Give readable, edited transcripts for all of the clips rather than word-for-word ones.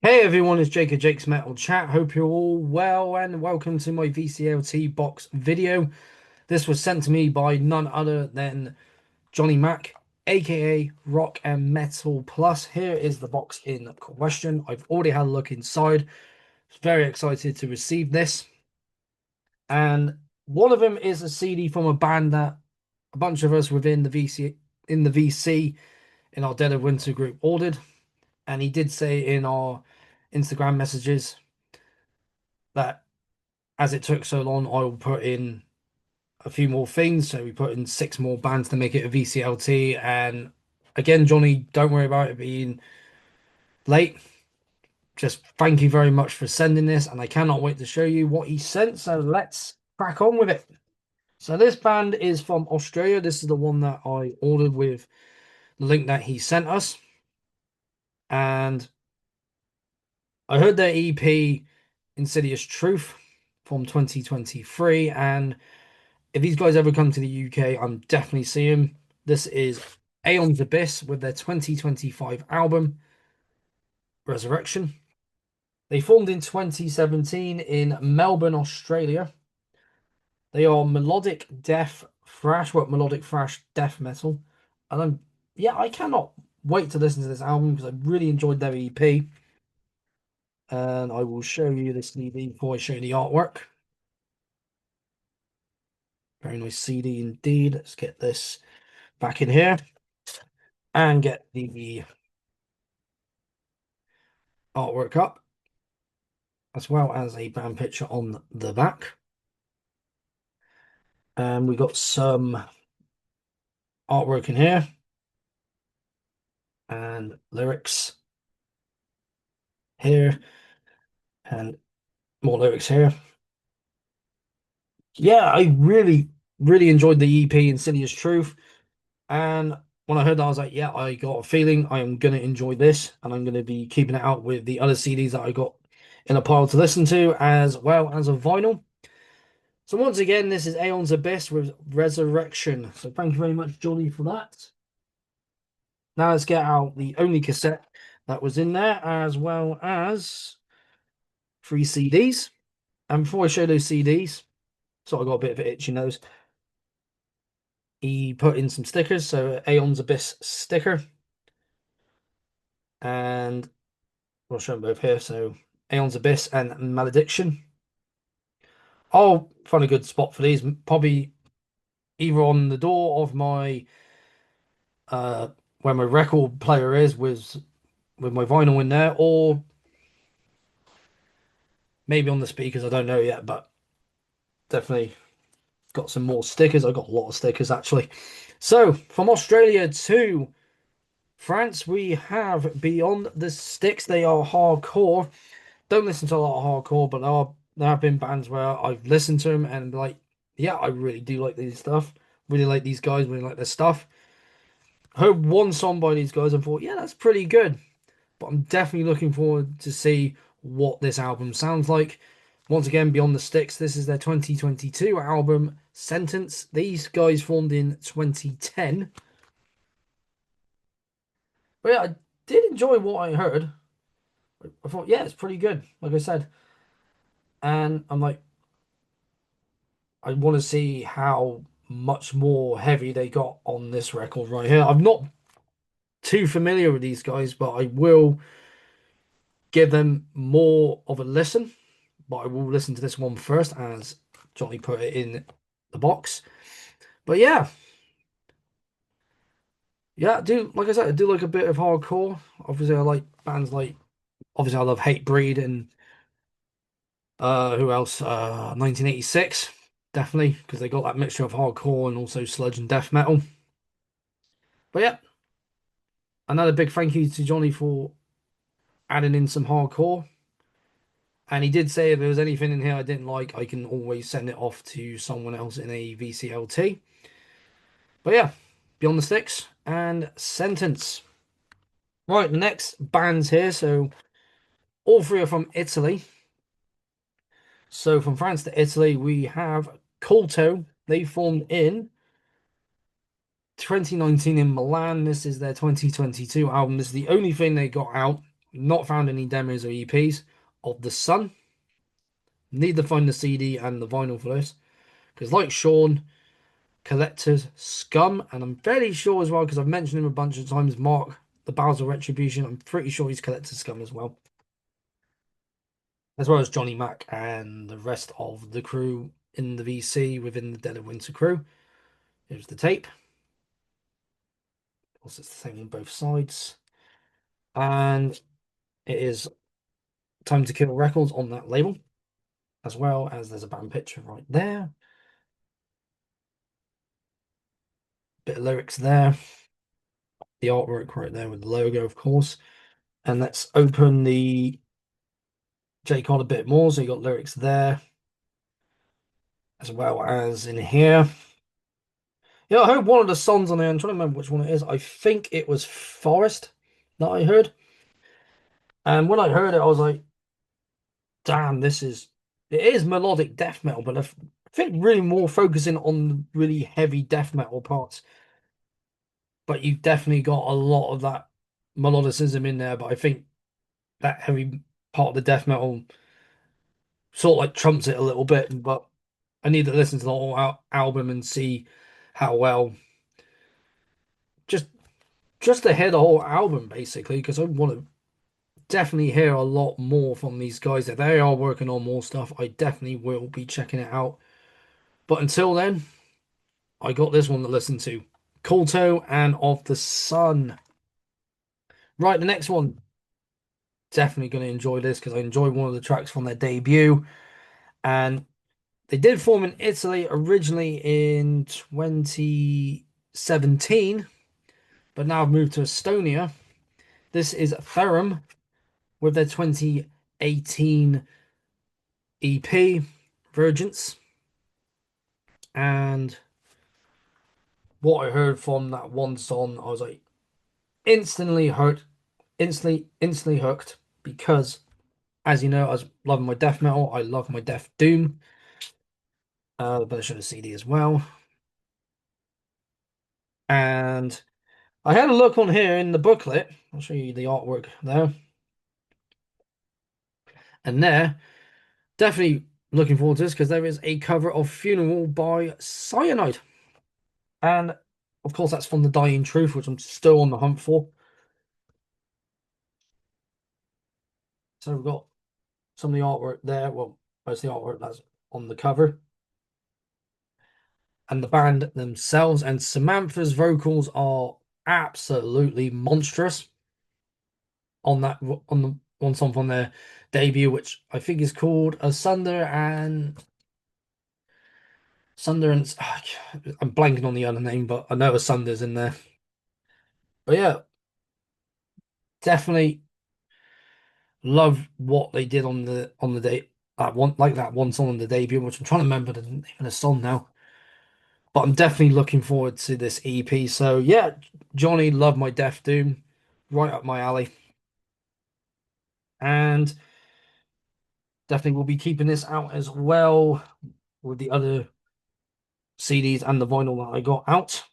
Hey everyone, it's Jake of Jake's Metal Chat. Hope you're all well and welcome to my VCLT box video. This was sent to me by none other than Johnny Mac, aka Rock and Metal Plus. Here is the box in question. I've already had a look inside. Very excited to receive this. And one of them is a CD from a band that a bunch of us within the VC in our Dead of Winter group ordered. And he did say in our Instagram messages that as it took so long, I will put in a few more things. So we put in six more bands to make it a VCLT. And again, Johnny, don't worry about it being late. Just thank you very much for sending this. And I cannot wait to show you what he sent. So let's crack on with it. So this band is from Australia. This is the one that I ordered with the link that he sent us. And I heard their EP Insidious Truth from 2023. And if these guys ever come to the UK, I'm definitely seeing them. This is Aeon's Abyss with their 2025 album, Resurrection. They formed in 2017 in Melbourne, Australia. They are melodic death thrash, melodic thrash death metal. And yeah, I cannot wait to listen to this album because I really enjoyed their EP. And I will show you this CD before I show you the artwork. Very nice CD indeed. Let's get this back in here and get the artwork up, as well as a band picture on the back. And we got some artwork in here and lyrics here and more lyrics here. Yeah, I really enjoyed the EP Insidious Truth. And when I heard that, I was like, yeah, I got a feeling I am going to enjoy this. And I'm going to be keeping it out with the other CDs that I got in a pile to listen to, as well as a vinyl. So once again, this is Aeon's Abyss with Resurrection. So thank you very much, Johnny, for that. Now let's get out the only cassette that was in there, as well as three CDs. And before I show those CDs, so I got a bit of an itchy nose, he put in some stickers. So Aeon's Abyss sticker, and I'll show them both here. So Aeon's Abyss and Malediction. I'll find a good spot for these, probably either on the door of my where my record player is with my vinyl in there, or maybe on the speakers. I don't know yet, but definitely got some more stickers. I got a lot of stickers actually. So from Australia to France, we have Beyond the Sticks. They are hardcore. Don't listen to a lot of hardcore, but there have been bands where I've listened to them and like, yeah, I really do like these stuff. Really like these guys. Really like their stuff. Heard one song by these guys and thought, yeah, that's pretty good. But I'm definitely looking forward to see what this album sounds like. Once again, Beyond the Sticks, this is their 2022 album, Sentence. These guys formed in 2010. But yeah, I did enjoy what I heard. I thought, yeah, it's pretty good, like I said. And I'm like, I want to see how much more heavy they got on this record right here. I'm not too familiar with these guys, but I will give them more of a listen. But I will listen to this one first, as Johnny put it in the box. But yeah, yeah, I do, like I said, I do like a bit of hardcore. Obviously, I like bands like, obviously, I love Hatebreed and who else? 1986, definitely, because they got that mixture of hardcore and also sludge and death metal. But yeah, another big thank you to Johnny for adding in some hardcore. And he did say if there was anything in here I didn't like, I can always send it off to someone else in a VCLT. But yeah, Beyond the Sticks and Sentence. Right, the next bands here. So all three are from Italy. So from France to Italy, we have Colto. They formed in 2019 in Milan. This is their 2022 album. This is the only thing they got out. Not found any demos or EPs of The Sun. Need to find the CD and the vinyl for this. Because like Sean, Collector's Scum, and I'm fairly sure as well, because I've mentioned him a bunch of times, Mark, the Bowser Retribution, I'm pretty sure he's Collector's Scum as well. As well as Johnny Mac and the rest of the crew in the VC within the Dead of Winter crew. Here's the tape. Of course, it's the same on both sides. And it is Time to Kill Records on that label, as well as there's a band picture right there. Bit of lyrics there. The artwork right there with the logo, of course. And let's open the J-Con a bit more. So you got lyrics there, as well as in here. Yeah, I heard one of the songs on there. I'm trying to remember which one it is. I think it was Forest that I heard. And when I heard it, I was like, damn, it is melodic death metal, but I think really more focusing on the really heavy death metal parts. But you've definitely got a lot of that melodicism in there. But I think that heavy part of the death metal sort of like trumps it a little bit. But I need to listen to the whole album and see how well just to hear the whole album basically, because I want to definitely hear a lot more from these guys. If they are working on more stuff, I definitely will be checking it out. But until then, I got this one to listen to. Colto and Of the Sun. Right, the next one. Definitely going to enjoy this because I enjoyed one of the tracks from their debut. And they did form in Italy originally in 2017, but now have moved to Estonia. This is Ferrum with their 2018 EP, Virgins. And what I heard from that one song, I was like instantly hooked because, as you know, I was loving my death metal. I love my death doom. The version of the CD as well. And I had a look on here in the booklet. I'll show you the artwork there. And there, definitely looking forward to this because there is a cover of Funeral by Cyanide. And of course, that's from The Dying Truth, which I'm still on the hunt for. So we've got some of the artwork there. Well, most of the artwork that's on the cover. And the band themselves. And Samantha's vocals are absolutely monstrous on that on the one song from their debut, which I think is called Sunder and I'm blanking on the other name, but I know Sunder's in there. But yeah, definitely love what they did on the day that one song on the debut, which I'm trying to remember the name of the song now. But I'm definitely looking forward to this EP. So yeah, Johnny, love my Death Doom, right up my alley. And definitely will be keeping this out as well with the other CDs and the vinyl that I got out.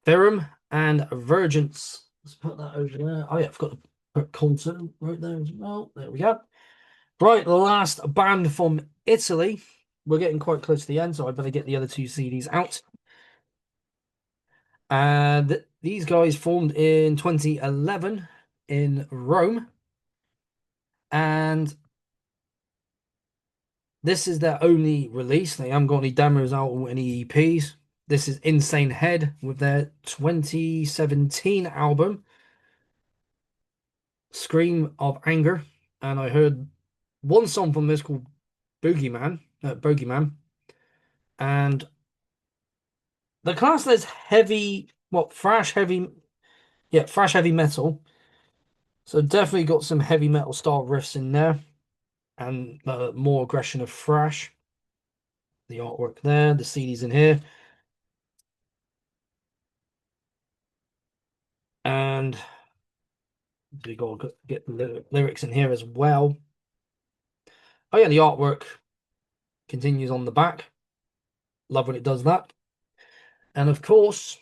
Theorem and Virgins. Let's put that over there. Oh yeah, I've got to put Concert right there as well. There we go. Right, the last band from Italy. We're getting quite close to the end, so I better get the other two CDs out. And these guys formed in 2011 in Rome. And this is their only release. They haven't got any demos out or any EPs. This is Insanehead with their 2017 album, Scream of Anger. And I heard one song from this called Bogeyman. And the class is heavy, what, thrash heavy metal. So definitely got some heavy metal style riffs in there and more aggression of thrash. The artwork there, the CDs in here. And we got to get the lyrics in here as well. Oh yeah, the artwork continues on the back. Love when it does that. And of course,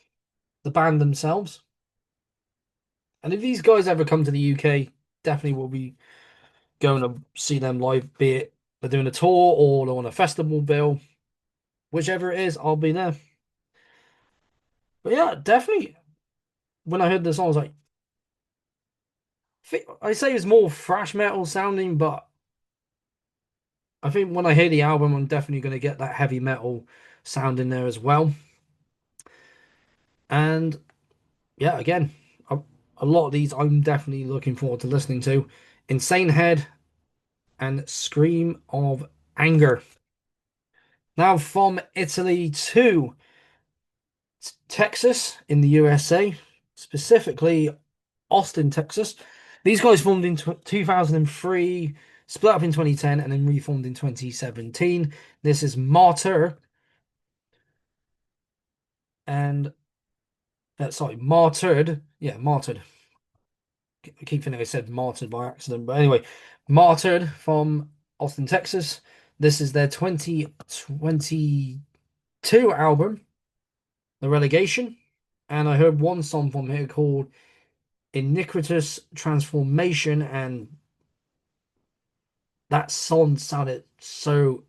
the band themselves. And if these guys ever come to the UK, definitely will be going to see them live, be it they're doing a tour or they're on a festival bill, whichever it is, I'll be there. But yeah, definitely. When I heard the song, I was like, I say it's more thrash metal sounding, but I think when I hear the album, I'm definitely going to get that heavy metal sound in there as well. And yeah, again, a, a lot of these I'm definitely looking forward to listening to. Insanehead and Scream of Anger. Now from Italy to Texas in the USA, specifically Austin, Texas. These guys formed in 2003, split up in 2010, and then reformed in 2017. This is Martyr and sorry, Martyred. Yeah, Martyred. I keep thinking I said martyred by accident, but anyway, Martyred from Austin, Texas. This is their 2022 album, The Relegation. And I heard one song from here called Iniquitous Transformation, and that song sounded so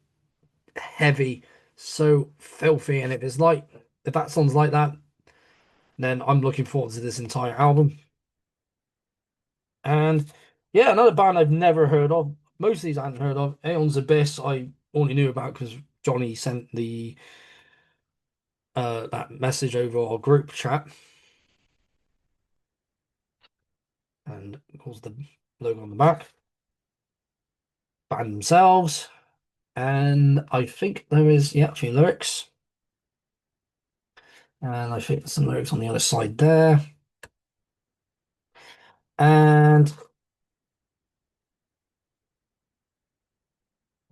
heavy, so filthy. And if that song's like that, then I'm looking forward to this entire album. And yeah, another band I've never heard of. Most of these I hadn't heard of. Aeon's Abyss I only knew about because Johnny sent the that message over our group chat, and of course the logo on the back. Band themselves, and I think there is yeah a few lyrics, and I think there's some lyrics on the other side there, and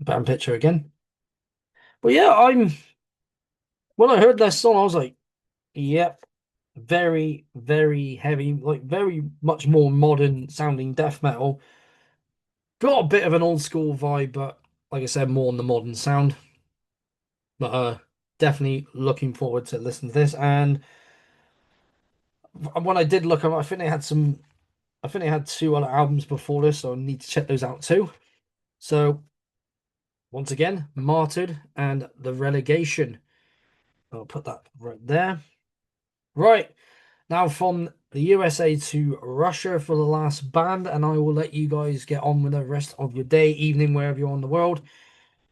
band picture again. But yeah, I'm when I heard that song, I was like, yep, very, very heavy, like very much more modern sounding death metal. Got a bit of an old school vibe, but like I said, more on the modern sound. But definitely looking forward to listening to this. And when I did look up, I think they had some. I think they had two other albums before this, so I need to check those out too. So once again, Martyred and The Relegation. I'll put that right there. Right. Now from the USA to Russia for the last band, and I will let you guys get on with the rest of your day, evening, wherever you're in the world.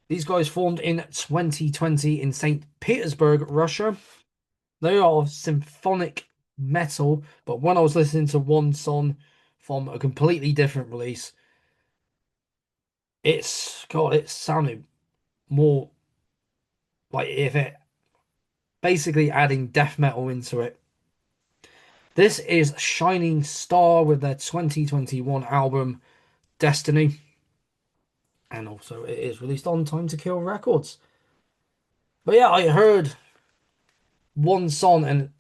These guys formed in 2020 in St. Petersburg, Russia. They are symphonic metal, but when I was listening to one song from a completely different release, it sounded more like if it basically adding death metal into it. This is Shining Star with their 2021 album Destiny, and also it is released on Time to Kill Records. But yeah, I heard one song and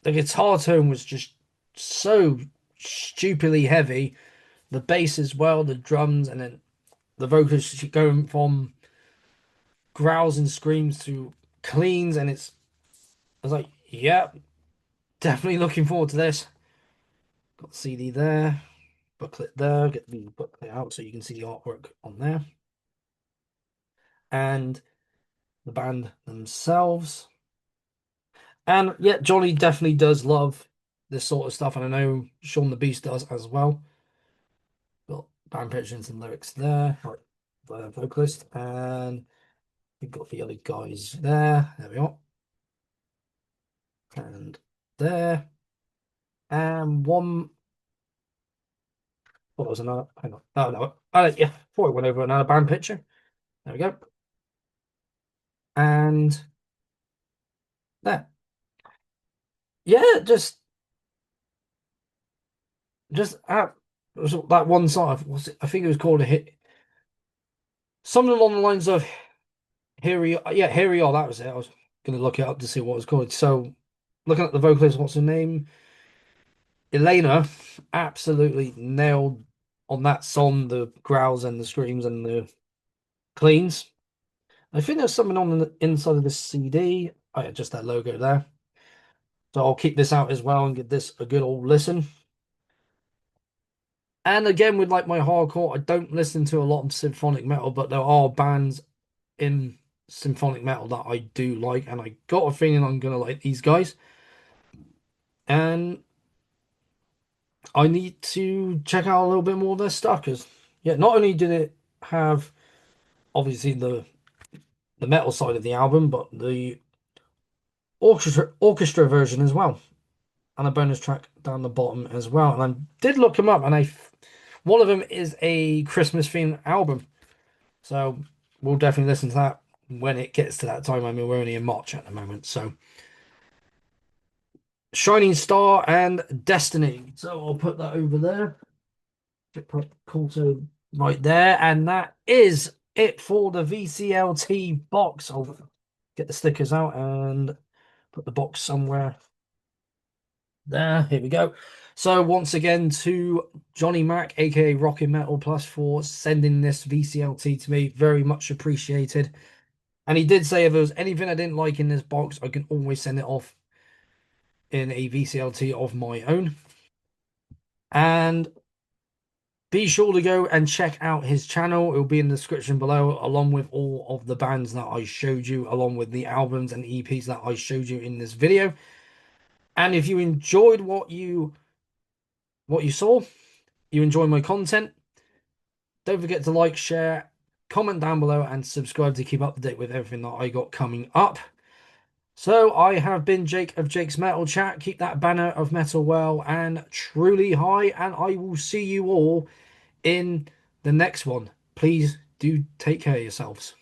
the guitar tone was just so stupidly heavy. The bass as well, the drums, and then the vocals going from growls and screams to cleans, and I was like, yeah, definitely looking forward to this. Got the CD there, booklet there, get the booklet out so you can see the artwork on there. And the band themselves. And yeah, Johnny definitely does love this sort of stuff, and I know Sean the Beast does as well. Got band pictures and lyrics there, right, the vocalist, and we've got the other guys there. There we are. And there. And one. What was another? Hang on. Oh, no. Yeah, before I went over another band picture. There we go. And there. Yeah, just that one song. I think it was called a hit. Something along the lines of Here We Are. Yeah, Here We Are. That was it. I was going to look it up to see what it was called. So, looking at the vocalist, what's her name? Elena absolutely nailed on that song the growls and the screams and the cleans. I think there's something on the inside of the CD. Oh, yeah, just that logo there. So I'll keep this out as well and give this a good old listen. And again, with like my hardcore, I don't listen to a lot of symphonic metal, but there are bands in symphonic metal that I do like, and I got a feeling I'm gonna like these guys. And I need to check out a little bit more of their stuff because, yeah, not only did it have obviously the metal side of the album, but the orchestra version as well, and a bonus track down the bottom as well. And I did look them up, and one of them is a Christmas themed album, so we'll definitely listen to that when it gets to that time. I mean, we're only in March at the moment, so Shining Star and Destiny. So I'll put that over there. Put Colto right there, and that is it for the VCLT box. I'll get the stickers out and put the box somewhere there. Here we go. So once again to Johnny Mac, aka Rockin' Metal Plus, for sending this VCLT to me. Very much appreciated. And he did say if there was anything I didn't like in this box, I can always send it off in a VCLT of my own. And be sure to go and check out his channel. It'll be in the description below, along with all of the bands that I showed you, along with the albums and EPs that I showed you in this video. And if you enjoyed what you saw, you enjoy my content, don't forget to like, share, comment down below, and subscribe to keep up to date with everything that I got coming up. So I have been Jake of Jake's Metal Chat. Keep that banner of metal well and truly high, and I will see you all in the next one. Please do take care of yourselves.